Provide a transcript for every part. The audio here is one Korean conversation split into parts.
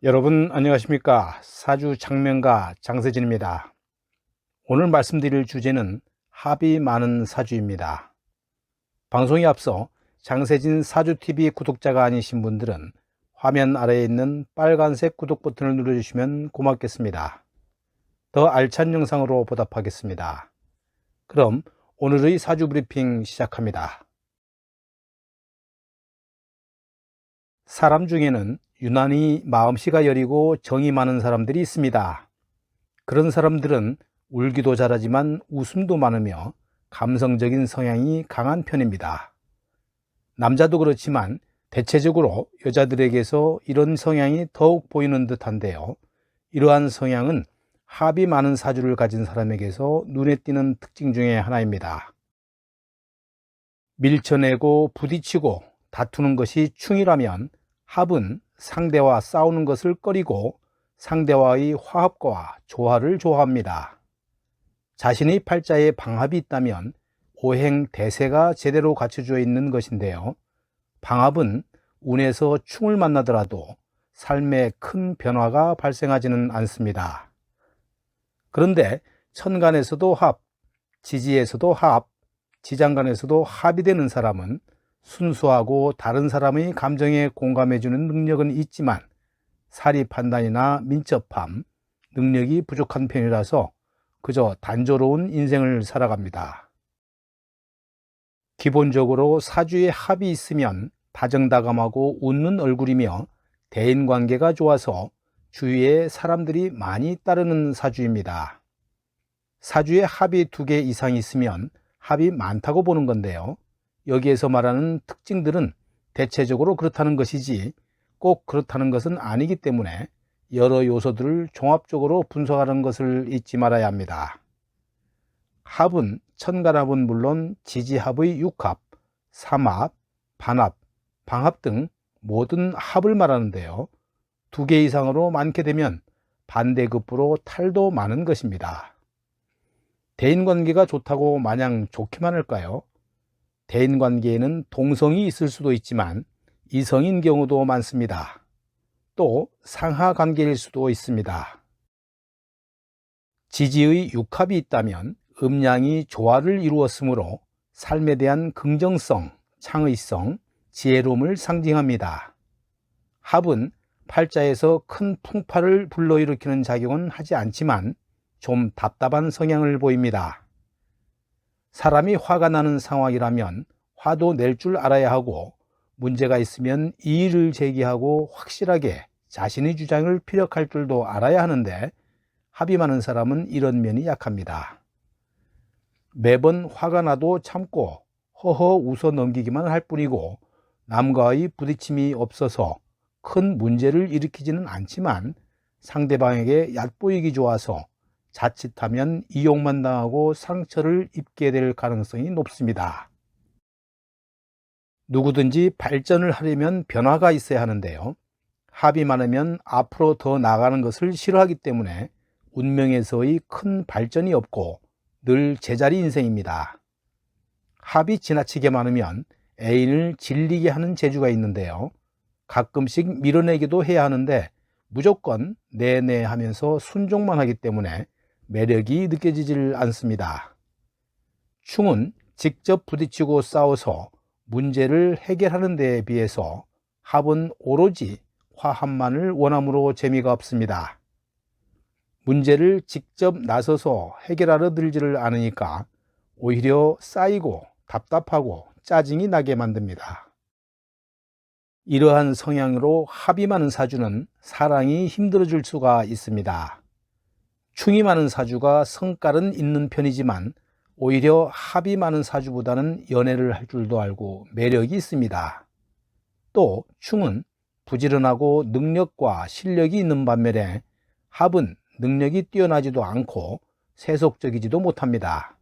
여러분 안녕하십니까? 사주 장명가 장세진입니다. 오늘 말씀드릴 주제는 합이 많은 사주입니다. 방송에 앞서 장세진 사주TV 구독자가 아니신 분들은 화면 아래에 있는 빨간색 구독 버튼을 눌러주시면 고맙겠습니다. 더 알찬 영상으로 보답하겠습니다. 그럼 오늘의 사주 브리핑 시작합니다. 사람 중에는 유난히 마음씨가 여리고 정이 많은 사람들이 있습니다. 그런 사람들은 울기도 잘하지만 웃음도 많으며 감성적인 성향이 강한 편입니다. 남자도 그렇지만 대체적으로 여자들에게서 이런 성향이 더욱 보이는 듯한데요. 이러한 성향은 합이 많은 사주를 가진 사람에게서 눈에 띄는 특징 중에 하나입니다. 밀쳐내고 부딪히고 다투는 것이 충이라면 합은 상대와 싸우는 것을 꺼리고 상대와의 화합과 조화를 좋아합니다. 자신의 팔자에 방합이 있다면 오행 대세가 제대로 갖춰져 있는 것인데요. 방합은 운에서 충을 만나더라도 삶에 큰 변화가 발생하지는 않습니다. 그런데 천간에서도 합, 지지에서도 합, 지장간에서도 합이 되는 사람은 순수하고 다른 사람의 감정에 공감해주는 능력은 있지만 사리 판단이나 민첩함, 능력이 부족한 편이라서 그저 단조로운 인생을 살아갑니다. 기본적으로 사주에 합이 있으면 다정다감하고 웃는 얼굴이며 대인관계가 좋아서 주위에 사람들이 많이 따르는 사주입니다. 사주에 합이 2개 이상 있으면 합이 많다고 보는 건데요. 여기에서 말하는 특징들은 대체적으로 그렇다는 것이지 꼭 그렇다는 것은 아니기 때문에 여러 요소들을 종합적으로 분석하는 것을 잊지 말아야 합니다. 합은 천간합은 물론 지지합의 육합, 삼합, 반합, 방합 등 모든 합을 말하는데요. 2개 이상으로 많게 되면 반대급부로 탈도 많은 것입니다. 대인관계가 좋다고 마냥 좋기만 할까요? 대인관계에는 동성이 있을 수도 있지만 이성인 경우도 많습니다. 또 상하관계일 수도 있습니다. 지지의 육합이 있다면 음양이 조화를 이루었으므로 삶에 대한 긍정성, 창의성, 지혜로움을 상징합니다. 합은 팔자에서 큰 풍파를 불러일으키는 작용은 하지 않지만 좀 답답한 성향을 보입니다. 사람이 화가 나는 상황이라면 화도 낼 줄 알아야 하고 문제가 있으면 이의를 제기하고 확실하게 자신의 주장을 피력할 줄도 알아야 하는데 합이 많은 사람은 이런 면이 약합니다. 매번 화가 나도 참고 허허 웃어 넘기기만 할 뿐이고 남과의 부딪힘이 없어서 큰 문제를 일으키지는 않지만 상대방에게 얕보이기 좋아서 자칫하면 이용만 당하고 상처를 입게 될 가능성이 높습니다. 누구든지 발전을 하려면 변화가 있어야 하는데요. 합이 많으면 앞으로 더 나아가는 것을 싫어하기 때문에 운명에서의 큰 발전이 없고 늘 제자리 인생입니다. 합이 지나치게 많으면 애인을 질리게 하는 재주가 있는데요. 가끔씩 밀어내기도 해야 하는데 무조건 네네 하면서 순종만 하기 때문에 매력이 느껴지질 않습니다. 충은 직접 부딪히고 싸워서 문제를 해결하는 데에 비해서 합은 오로지 화합만을 원함으로 재미가 없습니다. 문제를 직접 나서서 해결하려 들지를 않으니까 오히려 쌓이고 답답하고 짜증이 나게 만듭니다. 이러한 성향으로 합이 많은 사주는 사랑이 힘들어질 수가 있습니다. 충이 많은 사주가 성깔은 있는 편이지만 오히려 합이 많은 사주보다는 연애를 할 줄도 알고 매력이 있습니다. 또 충은 부지런하고 능력과 실력이 있는 반면에 합은 능력이 뛰어나지도 않고 세속적이지도 못합니다.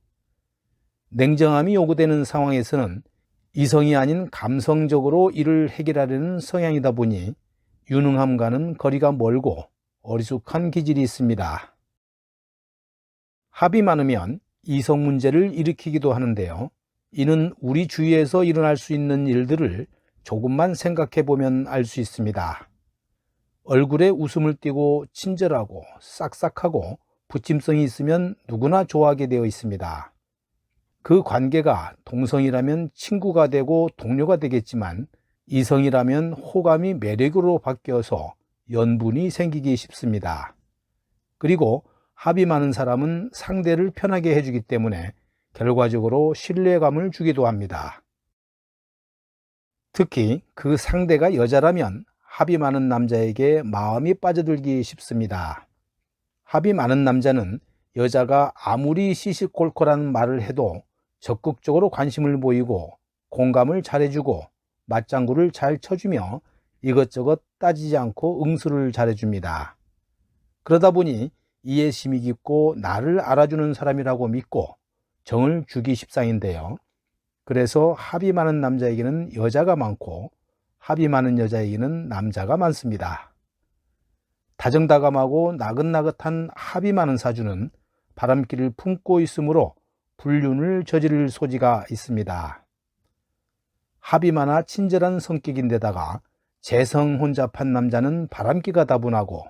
냉정함이 요구되는 상황에서는 이성이 아닌 감성적으로 일을 해결하려는 성향이다 보니 유능함과는 거리가 멀고 어리숙한 기질이 있습니다. 합이 많으면 이성 문제를 일으키기도 하는데요. 이는 우리 주위에서 일어날 수 있는 일들을 조금만 생각해 보면 알 수 있습니다. 얼굴에 웃음을 띠고 친절하고 싹싹하고 부침성이 있으면 누구나 좋아하게 되어 있습니다. 그 관계가 동성이라면 친구가 되고 동료가 되겠지만 이성이라면 호감이 매력으로 바뀌어서 연분이 생기기 쉽습니다. 그리고 합이 많은 사람은 상대를 편하게 해주기 때문에 결과적으로 신뢰감을 주기도 합니다. 특히 그 상대가 여자라면 합이 많은 남자에게 마음이 빠져들기 쉽습니다. 합이 많은 남자는 여자가 아무리 시시콜콜한 말을 해도 적극적으로 관심을 보이고 공감을 잘해주고 맞장구를 잘 쳐주며 이것저것 따지지 않고 응수를 잘해줍니다. 그러다 보니 이해심이 깊고 나를 알아주는 사람이라고 믿고 정을 주기 십상인데요. 그래서 합이 많은 남자에게는 여자가 많고 합이 많은 여자에게는 남자가 많습니다. 다정다감하고 나긋나긋한 합이 많은 사주는 바람기를 품고 있으므로 불륜을 저지를 소지가 있습니다. 합이 많아 친절한 성격인데다가 재성혼잡한 남자는 바람기가 다분하고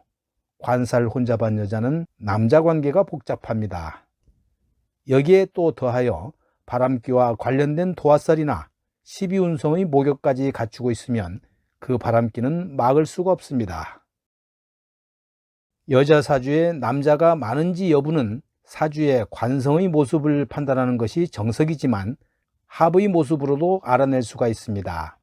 관살혼잡한 여자는 남자관계가 복잡합니다. 여기에 또 더하여 바람기와 관련된 도화살이나 12운성의 목욕까지 갖추고 있으면 그 바람기는 막을 수가 없습니다. 여자 사주에 남자가 많은지 여부는 사주의 관성의 모습을 판단하는 것이 정석이지만 합의 모습으로도 알아낼 수가 있습니다.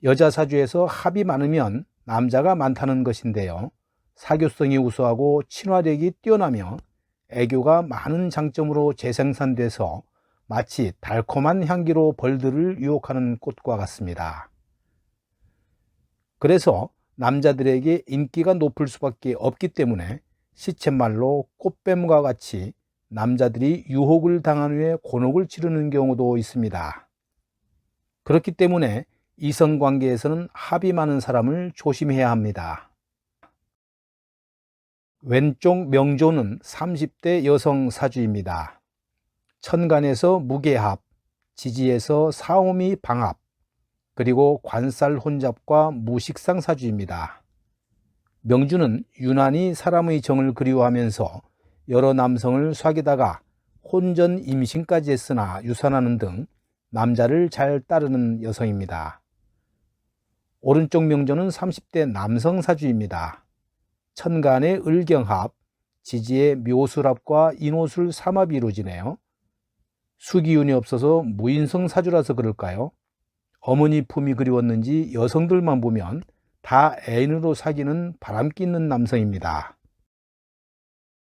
여자 사주에서 합이 많으면 남자가 많다는 것인데요. 사교성이 우수하고 친화력이 뛰어나며 애교가 많은 장점으로 재생산돼서 마치 달콤한 향기로 벌들을 유혹하는 꽃과 같습니다. 그래서 남자들에게 인기가 높을 수밖에 없기 때문에 시쳇말로 꽃뱀과 같이 남자들이 유혹을 당한 후에 곤혹을 치르는 경우도 있습니다. 그렇기 때문에 이성관계에서는 합이 많은 사람을 조심해야 합니다. 왼쪽 명조는 30대 여성 사주입니다. 천간에서 무게합, 지지에서 사오미 방합, 그리고 관살 혼잡과 무식상 사주입니다. 명주는 유난히 사람의 정을 그리워하면서 여러 남성을 사귀다가 혼전 임신까지 했으나 유산하는 등 남자를 잘 따르는 여성입니다. 오른쪽 명조는 30대 남성 사주입니다. 천간의 을경합, 지지의 묘술합과 인호술 삼합이 이루어지네요. 수기운이 없어서 무인성 사주라서 그럴까요? 어머니 품이 그리웠는지 여성들만 보면 다 애인으로 사귀는 바람기 있는 남성입니다.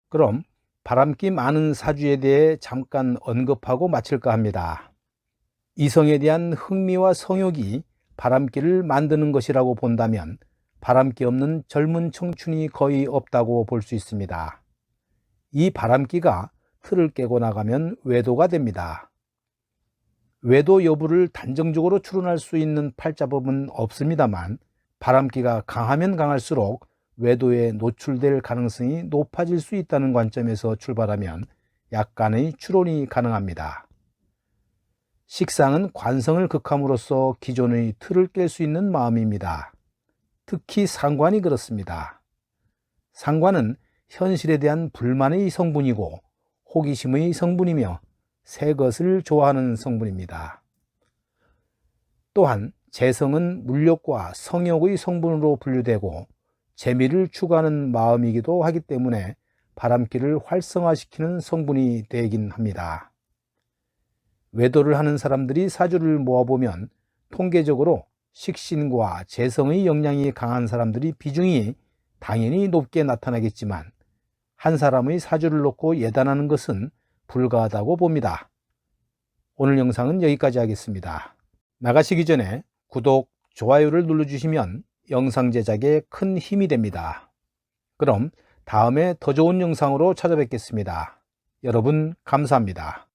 그럼 바람기 많은 사주에 대해 잠깐 언급하고 마칠까 합니다. 이성에 대한 흥미와 성욕이 바람기를 만드는 것이라고 본다면 바람기 없는 젊은 청춘이 거의 없다고 볼 수 있습니다. 이 바람기가 틀을 깨고 나가면 외도가 됩니다. 외도 여부를 단정적으로 추론할 수 있는 팔자법은 없습니다만 바람기가 강하면 강할수록 외도에 노출될 가능성이 높아질 수 있다는 관점에서 출발하면 약간의 추론이 가능합니다. 식상은 관성을 극함으로써 기존의 틀을 깰 수 있는 마음입니다. 특히 상관이 그렇습니다. 상관은 현실에 대한 불만의 성분이고 호기심의 성분이며 새 것을 좋아하는 성분입니다. 또한 재성은 물욕과 성욕의 성분으로 분류되고 재미를 추구하는 마음이기도 하기 때문에 바람기를 활성화시키는 성분이 되긴 합니다. 외도를 하는 사람들이 사주를 모아보면 통계적으로 식신과 재성의 영향이 강한 사람들이 비중이 당연히 높게 나타나겠지만 한 사람의 사주를 놓고 예단하는 것은 불가하다고 봅니다. 오늘 영상은 여기까지 하겠습니다. 나가시기 전에 구독, 좋아요를 눌러주시면 영상 제작에 큰 힘이 됩니다. 그럼 다음에 더 좋은 영상으로 찾아뵙겠습니다. 여러분 감사합니다.